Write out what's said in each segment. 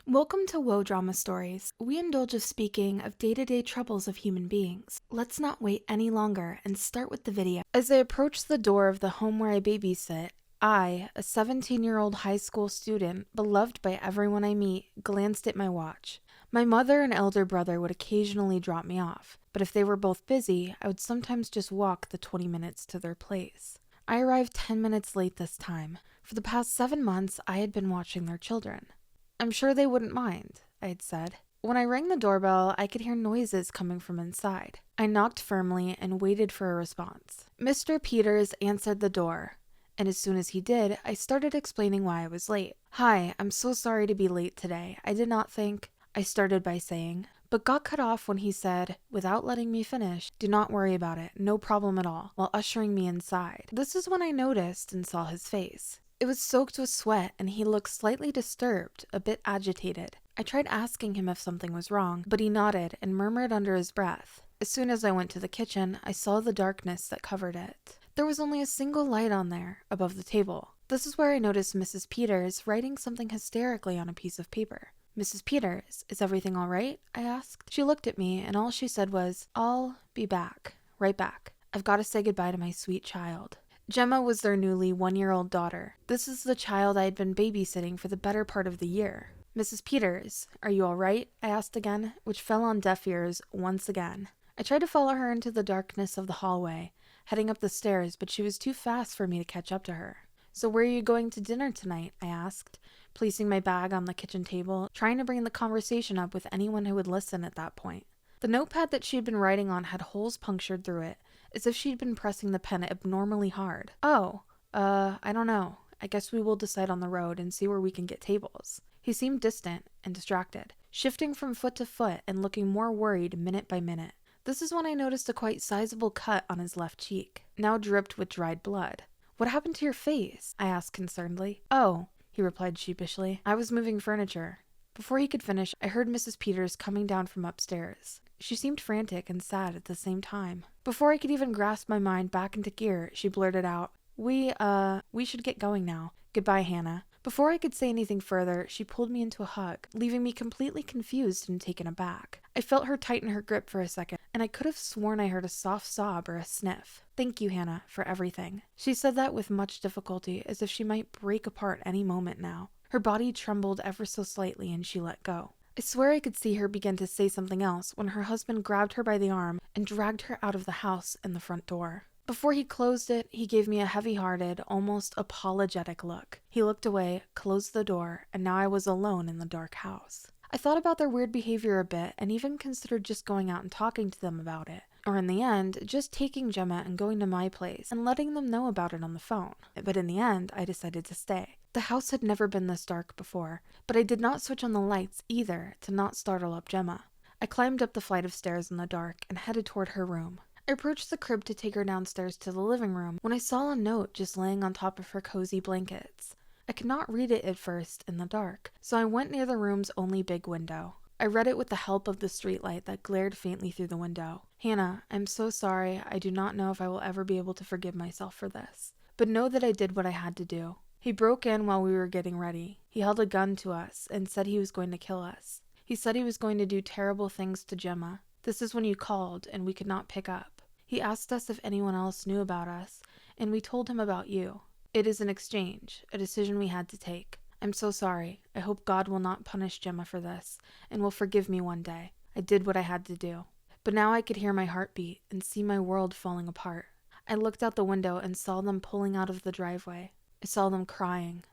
Welcome to Woah Drama Stories. We indulge of speaking of day-to-day troubles of human beings. Let's not wait any longer and start with the video. As I approached the door of the home where I babysit, I, a 17-year-old high school student, beloved by everyone I meet, glanced at my watch. My mother and elder brother would occasionally drop me off, but if they were both busy, I would sometimes just walk the 20 minutes to their place. I arrived 10 minutes late this time. For the past 7 months, I had been watching their children. I'm sure they wouldn't mind, I had said. When I rang the doorbell, I could hear noises coming from inside. I knocked firmly and waited for a response. Mr. Peters answered the door, and as soon as he did, I started explaining why I was late. "Hi, I'm so sorry to be late today. I did not think," I started by saying, but got cut off when he said, without letting me finish, "Do not worry about it, no problem at all," while ushering me inside. This is when I noticed and saw his face. It was soaked with sweat, and he looked slightly disturbed, a bit agitated. I tried asking him if something was wrong, but he nodded and murmured under his breath. As soon as I went to the kitchen, I saw the darkness that covered it. There was only a single light on there, above the table. This is where I noticed Mrs. Peters writing something hysterically on a piece of paper. "Mrs. Peters, is everything all right?" I asked. She looked at me, and all she said was, "I'll be back, right back. I've got to say goodbye to my sweet child." Gemma was their newly 1-year-old daughter. This is the child I had been babysitting for the better part of the year. "Mrs. Peters, are you all right?" I asked again, which fell on deaf ears once again. I tried to follow her into the darkness of the hallway, heading up the stairs, but she was too fast for me to catch up to her. "So where are you going to dinner tonight?" I asked, placing my bag on the kitchen table, trying to bring the conversation up with anyone who would listen at that point. The notepad that she had been writing on had holes punctured through it, as if she'd been pressing the pen abnormally hard. I don't know. I guess we will decide on the road and see where we can get tables." He seemed distant and distracted, shifting from foot to foot and looking more worried minute by minute. This is when I noticed a quite sizable cut on his left cheek, now dripped with dried blood. "What happened to your face?" I asked concernedly. "Oh," he replied sheepishly, "I was moving furniture." Before he could finish, I heard Mrs. Peters coming down from upstairs. She seemed frantic and sad at the same time. Before I could even grasp my mind back into gear, she blurted out, We should get going now. Goodbye, Hannah." Before I could say anything further, she pulled me into a hug, leaving me completely confused and taken aback. I felt her tighten her grip for a second, and I could have sworn I heard a soft sob or a sniff. "Thank you, Hannah, for everything." She said that with much difficulty, as if she might break apart any moment now. Her body trembled ever so slightly, and she let go. I swear I could see her begin to say something else when her husband grabbed her by the arm and dragged her out of the house and the front door. Before he closed it, he gave me a heavy-hearted, almost apologetic look. He looked away, closed the door, and now I was alone in the dark house. I thought about their weird behavior a bit and even considered just going out and talking to them about it. Or in the end, just taking Gemma and going to my place and letting them know about it on the phone. But in the end, I decided to stay. The house had never been this dark before, but I did not switch on the lights either to not startle up Gemma. I climbed up the flight of stairs in the dark and headed toward her room. I approached the crib to take her downstairs to the living room when I saw a note just laying on top of her cozy blankets. I could not read it at first in the dark, so I went near the room's only big window. I read it with the help of the streetlight that glared faintly through the window. "Hannah, I'm so sorry. I do not know if I will ever be able to forgive myself for this. But know that I did what I had to do." He broke in while we were getting ready. He held a gun to us and said he was going to kill us. He said he was going to do terrible things to Gemma. This is when you called and we could not pick up. He asked us if anyone else knew about us, and we told him about you. It is an exchange, a decision we had to take. I'm so sorry. I hope God will not punish Gemma for this, and will forgive me one day. I did what I had to do. But now I could hear my heartbeat and see my world falling apart. I looked out the window and saw them pulling out of the driveway. I saw them crying.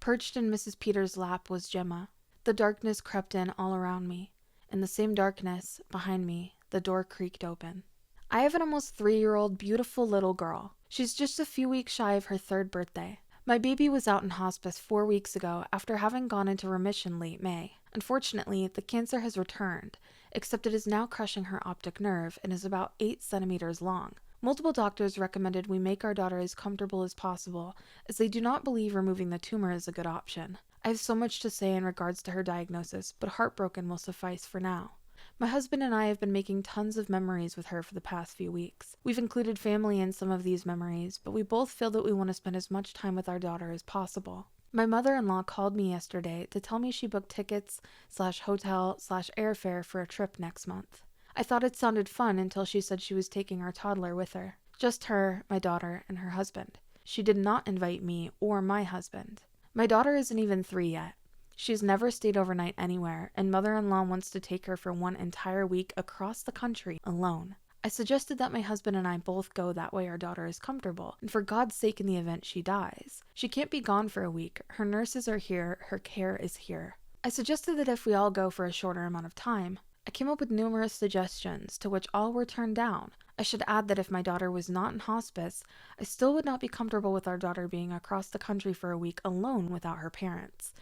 Perched in Mrs. Peters' lap was Gemma. The darkness crept in all around me. In the same darkness, behind me, the door creaked open. I have an almost 3-year-old beautiful little girl. She's just a few weeks shy of her 3rd birthday. My baby was out in hospice 4 weeks ago after having gone into remission late May. Unfortunately, the cancer has returned, except it is now crushing her optic nerve and is about 8 centimeters long. Multiple doctors recommended we make our daughter as comfortable as possible, as they do not believe removing the tumor is a good option. I have so much to say in regards to her diagnosis, but heartbroken will suffice for now. My husband and I have been making tons of memories with her for the past few weeks. We've included family in some of these memories, but we both feel that we want to spend as much time with our daughter as possible. My mother-in-law called me yesterday to tell me she booked tickets/hotel/airfare for a trip next month. I thought it sounded fun until she said she was taking our toddler with her. Just her, my daughter, and her husband. She did not invite me or my husband. My daughter isn't even 3 yet. She's never stayed overnight anywhere, and mother-in-law wants to take her for one entire week across the country alone. I suggested that my husband and I both go, that way our daughter is comfortable, and for God's sake, in the event she dies. She can't be gone for a week. Her nurses are here, her care is here. I suggested that if we all go for a shorter amount of time. I came up with numerous suggestions, to which all were turned down. I should add that if my daughter was not in hospice, I still would not be comfortable with our daughter being across the country for a week alone without her parents.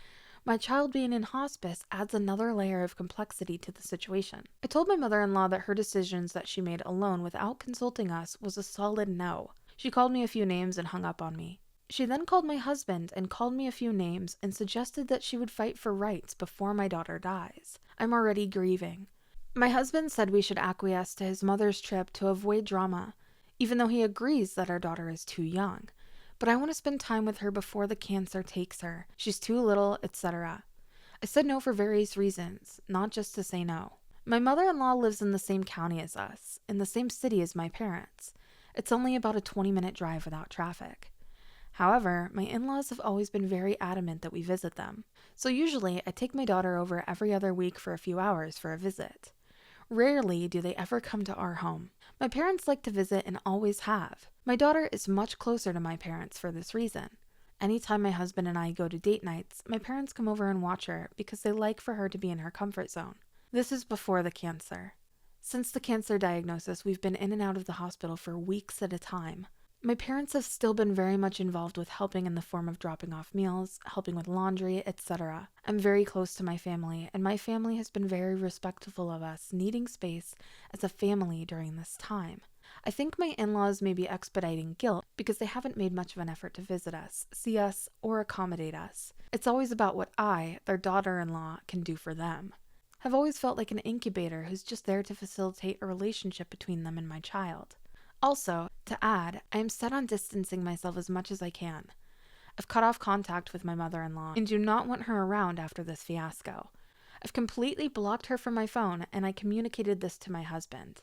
My child being in hospice adds another layer of complexity to the situation. I told my mother-in-law that her decisions that she made alone without consulting us was a solid no. She called me a few names and hung up on me. She then called my husband and called me a few names and suggested that she would fight for rights before my daughter dies. I'm already grieving. My husband said we should acquiesce to his mother's trip to avoid drama, even though he agrees that our daughter is too young. But I want to spend time with her before the cancer takes her. She's too little, etc. I said no for various reasons, not just to say no. My mother-in-law lives in the same county as us, in the same city as my parents. It's only about a 20-minute drive without traffic. However, my in-laws have always been very adamant that we visit them. So usually, I take my daughter over every other week for a few hours for a visit. Rarely do they ever come to our home. My parents like to visit and always have. My daughter is much closer to my parents for this reason. Anytime my husband and I go to date nights, my parents come over and watch her because they like for her to be in her comfort zone. This is before the cancer. Since the cancer diagnosis, we've been in and out of the hospital for weeks at a time. My parents have still been very much involved with helping in the form of dropping off meals, helping with laundry, etc. I'm very close to my family, and my family has been very respectful of us needing space as a family during this time. I think my in-laws may be expediting guilt because they haven't made much of an effort to visit us, see us, or accommodate us. It's always about what I, their daughter-in-law, can do for them. I've always felt like an incubator who's just there to facilitate a relationship between them and my child. Also, to add, I am set on distancing myself as much as I can. I've cut off contact with my mother-in-law and do not want her around after this fiasco. I've completely blocked her from my phone, and I communicated this to my husband.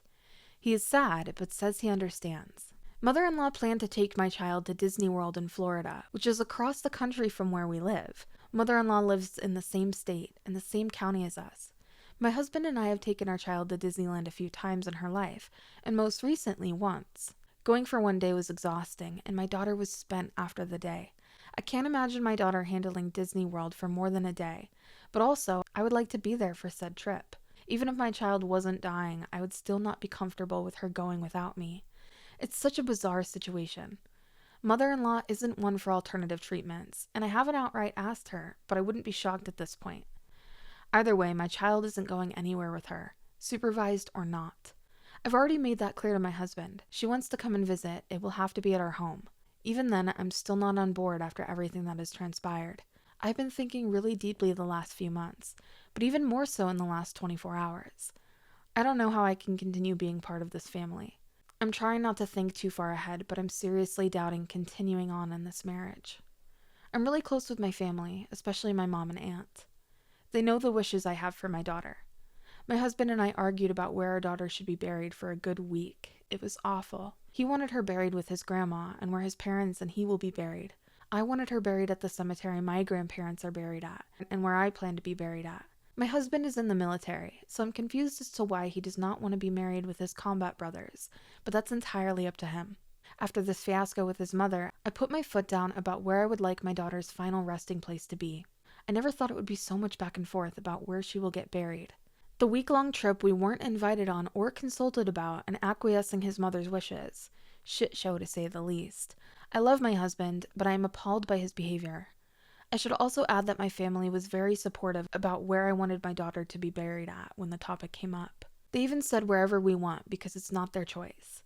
He is sad, but says he understands. Mother-in-law planned to take my child to Disney World in Florida, which is across the country from where we live. Mother-in-law lives in the same state, in the same county as us. My husband and I have taken our child to Disneyland a few times in her life, and most recently once. Going for one day was exhausting, and my daughter was spent after the day. I can't imagine my daughter handling Disney World for more than a day, but also, I would like to be there for said trip. Even if my child wasn't dying, I would still not be comfortable with her going without me. It's such a bizarre situation. Mother-in-law isn't one for alternative treatments, and I haven't outright asked her, but I wouldn't be shocked at this point. Either way, my child isn't going anywhere with her, supervised or not. I've already made that clear to my husband. She wants to come and visit. It will have to be at our home. Even then, I'm still not on board after everything that has transpired. I've been thinking really deeply the last few months, but even more so in the last 24 hours. I don't know how I can continue being part of this family. I'm trying not to think too far ahead, but I'm seriously doubting continuing on in this marriage. I'm really close with my family, especially my mom and aunt. They know the wishes I have for my daughter. My husband and I argued about where our daughter should be buried for a good week. It was awful. He wanted her buried with his grandma and where his parents and he will be buried. I wanted her buried at the cemetery my grandparents are buried at and where I plan to be buried at. My husband is in the military, so I'm confused as to why he does not want to be married with his combat brothers, but that's entirely up to him. After this fiasco with his mother, I put my foot down about where I would like my daughter's final resting place to be. I never thought it would be so much back and forth about where she will get buried. The week-long trip we weren't invited on or consulted about, and acquiescing his mother's wishes. Shit show to say the least. I love my husband, but I am appalled by his behavior. I should also add that my family was very supportive about where I wanted my daughter to be buried at when the topic came up. They even said wherever we want because it's not their choice.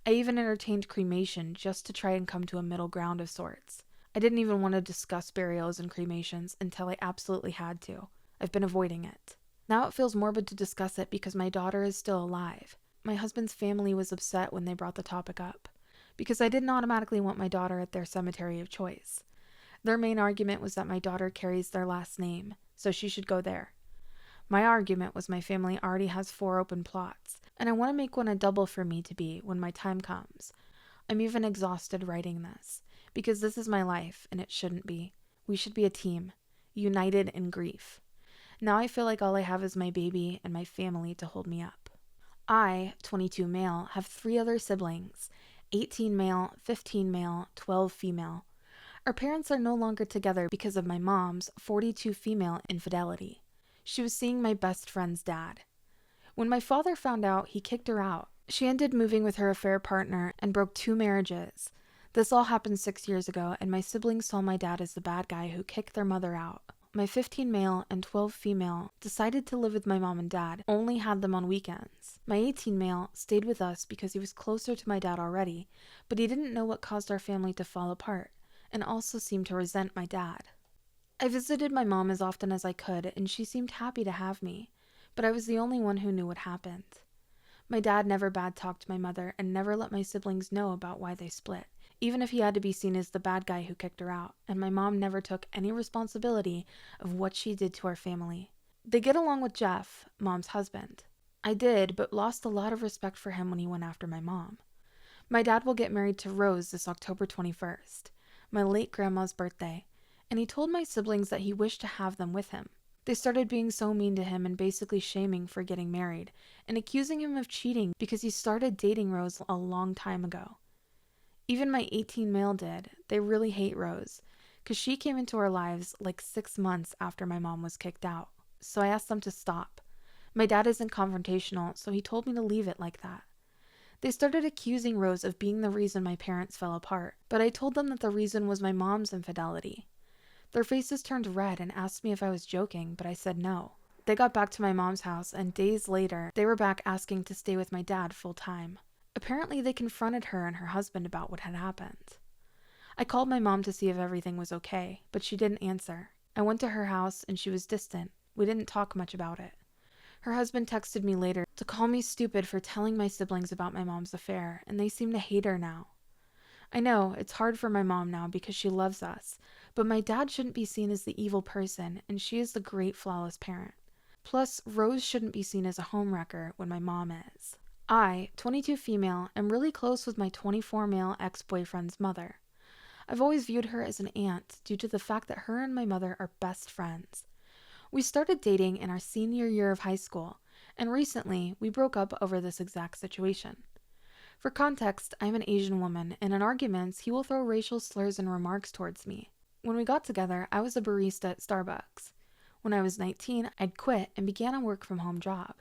I even entertained cremation just to try and come to a middle ground of sorts. I didn't even want to discuss burials and cremations until I absolutely had to. I've been avoiding it. Now it feels morbid to discuss it because my daughter is still alive. My husband's family was upset when they brought the topic up, because I didn't automatically want my daughter at their cemetery of choice. Their main argument was that my daughter carries their last name, so she should go there. My argument was my family already has 4 open plots, and I want to make one a double for me to be when my time comes. I'm even exhausted writing this, because this is my life, and it shouldn't be. We should be a team, united in grief. Now I feel like all I have is my baby and my family to hold me up. I, 22 male, have 3 other siblings, 18 male, 15 male, 12 female. Our parents are no longer together because of my mom's 42 female infidelity. She was seeing my best friend's dad. When my father found out, he kicked her out. She ended moving with her affair partner and broke 2 marriages. This all happened 6 years ago, and my siblings saw my dad as the bad guy who kicked their mother out. My 15 male and 12 female decided to live with my mom and dad, only had them on weekends. My 18 male stayed with us because he was closer to my dad already, but he didn't know what caused our family to fall apart, and also seemed to resent my dad. I visited my mom as often as I could, and she seemed happy to have me, but I was the only one who knew what happened. My dad never bad-talked my mother and never let my siblings know about why they split, even if he had to be seen as the bad guy who kicked her out, and my mom never took any responsibility of what she did to our family. They get along with Jeff, mom's husband. I did, but lost a lot of respect for him when he went after my mom. My dad will get married to Rose this October 21st, my late grandma's birthday, and he told my siblings that he wished to have them with him. They started being so mean to him and basically shaming for getting married, and accusing him of cheating because he started dating Rose a long time ago. Even my 18 male did. They really hate Rose, because she came into our lives like 6 months after my mom was kicked out. So I asked them to stop. My dad isn't confrontational, so he told me to leave it like that. They started accusing Rose of being the reason my parents fell apart, but I told them that the reason was my mom's infidelity. Their faces turned red and asked me if I was joking, but I said no. They got back to my mom's house, and days later, they were back asking to stay with my dad full time. Apparently, they confronted her and her husband about what had happened. I called my mom to see if everything was okay, but she didn't answer. I went to her house, and she was distant. We didn't talk much about it. Her husband texted me later to call me stupid for telling my siblings about my mom's affair, and they seem to hate her now. I know, it's hard for my mom now because she loves us, but my dad shouldn't be seen as the evil person, and she is the great flawless parent. Plus, Rose shouldn't be seen as a homewrecker when my mom is. I, 22 female, am really close with my 24 male ex-boyfriend's mother. I've always viewed her as an aunt due to the fact that her and my mother are best friends. We started dating in our senior year of high school, and recently we broke up over this exact situation. For context, I'm an Asian woman, and in arguments, he will throw racial slurs and remarks towards me. When we got together, I was a barista at Starbucks. When I was 19, I'd quit and began a work-from-home job.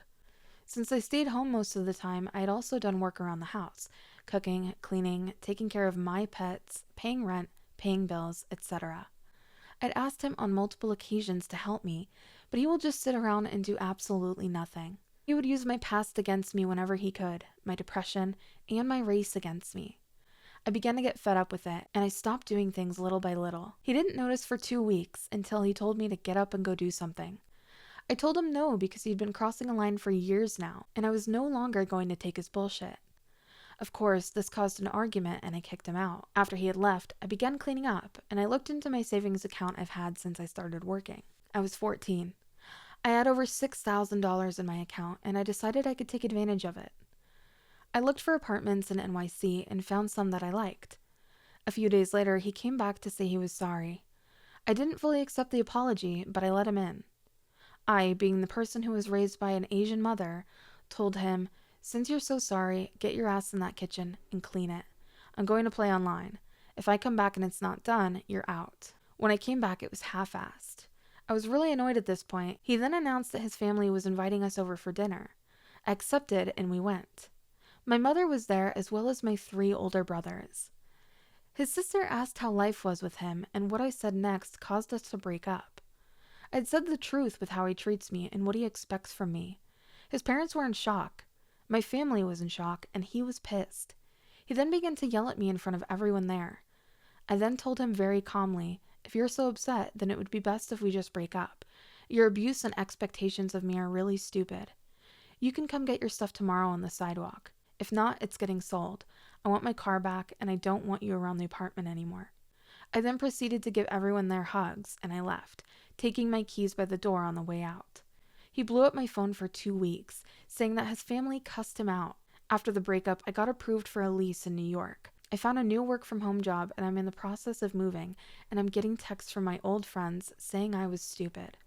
Since I stayed home most of the time, I had also done work around the house, cooking, cleaning, taking care of my pets, paying rent, paying bills, etc. I'd asked him on multiple occasions to help me, but he will just sit around and do absolutely nothing. He would use my past against me whenever he could, my depression, and my race against me. I began to get fed up with it, and I stopped doing things little by little. He didn't notice for 2 weeks until he told me to get up and go do something. I told him no because he'd been crossing a line for years now, and I was no longer going to take his bullshit. Of course, this caused an argument and I kicked him out. After he had left, I began cleaning up, and I looked into my savings account I've had since I started working. I was 14. I had over $6,000 in my account, and I decided I could take advantage of it. I looked for apartments in NYC and found some that I liked. A few days later, he came back to say he was sorry. I didn't fully accept the apology, but I let him in. I, being the person who was raised by an Asian mother, told him, "Since you're so sorry, get your ass in that kitchen and clean it. I'm going to play online. If I come back and it's not done, you're out." When I came back, it was half-assed. I was really annoyed at this point. He then announced that his family was inviting us over for dinner. I accepted, and we went. My mother was there, as well as my 3 older brothers. His sister asked how life was with him, and what I said next caused us to break up. I'd said the truth with how he treats me and what he expects from me. His parents were in shock. My family was in shock, and he was pissed. He then began to yell at me in front of everyone there. I then told him very calmly, "If you're so upset, then it would be best if we just break up. Your abuse and expectations of me are really stupid. You can come get your stuff tomorrow on the sidewalk. If not, it's getting sold. I want my car back, and I don't want you around the apartment anymore." I then proceeded to give everyone their hugs, and I left, taking my keys by the door on the way out. He blew up my phone for 2 weeks, saying that his family cussed him out. After the breakup, I got approved for a lease in New York. I found a new work-from-home job, and I'm in the process of moving, and I'm getting texts from my old friends saying I was stupid.